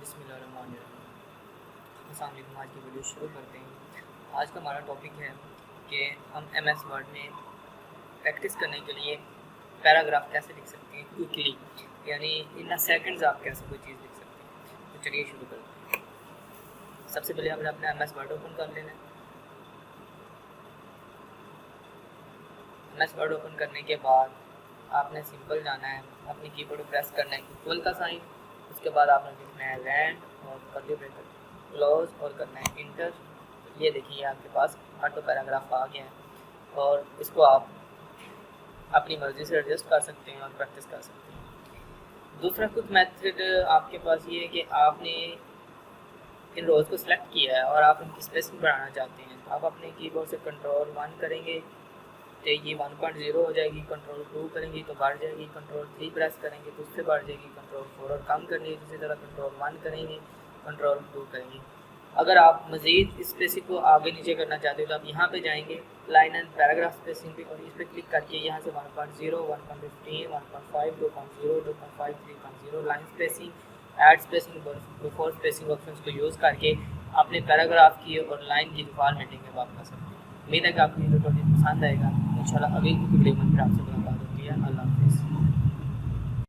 بسم اللہ الرحمن الرحیم۔ السلام علیکم۔ آج کی ویڈیو شروع کرتے ہیں۔ آج کا ہمارا ٹاپک ہے کہ ہم ایم ایس ورڈ میں پریکٹس کرنے کے لیے پیراگراف کیسے لکھ سکتے ہیں کوئکلی، یعنی ان سیکنڈز آپ کیسے کوئی چیز لکھ سکتے ہیں۔ تو چلیے شروع کرتے ہیں۔ سب سے پہلے ہم نے اپنا ایم ایس ورڈ اوپن کر لینا ہے۔ ایم ایس ورڈ اوپن کرنے کے بعد آپ نے سمپل جانا ہے، اپنی کی بورڈ پریس کرنا ہے اکول کا سائن، اس کے بعد آپ نے لکھنا ہے رینڈ اور کرلی بریکٹ کلوز اور کرنا ہے انٹر۔ یہ دیکھیے آپ کے پاس آٹو پیراگراف آ گیا ہے اور اس کو آپ اپنی مرضی سے ایڈجسٹ کر سکتے ہیں اور پریکٹس کر سکتے ہیں۔ دوسرا کچھ میتھڈ آپ کے پاس یہ ہے کہ آپ نے ان روز کو سلیکٹ کیا ہے اور آپ ان کی اسپیسنگ بڑھانا چاہتے ہیں۔ آپ اپنے کی بورڈ سے کنٹرول 1 کریں گے تو یہ 1.0 ہو جائے گی، کنٹرول 2 کریں گے تو بڑھ جائے گی، کنٹرول 3 پریس کریں گے تو اس سے بڑھ جائے گی، کنٹرول 4 اور کم کریں گے اسی طرح کنٹرول 1 کریں گے، کنٹرول 2 کریں گے۔ اگر آپ مزید اس اسپیسنگ کو آگے نیچے کرنا چاہتے ہیں تو آپ یہاں پہ جائیں گے لائن اینڈ پیراگراف اسپیسنگ پہ اور اس پہ کلک کر کے یہاں سے 1.0 1.15 1.5 2.0 2.5 3.0 line spacing add spacing before spacing options کو یوز کر کے اپنے پیراگراف کی اور لائن کی فارمیٹنگ میں آپ کر سکتے ہیں۔ امید ہے کہ آپ کو یہ ٹوٹوریل پسند آئے گا۔ انشاءاللہ اگلی ویڈیو میں پھر آپ سے ملاقات ہوتی ہے۔ اللہ حافظ۔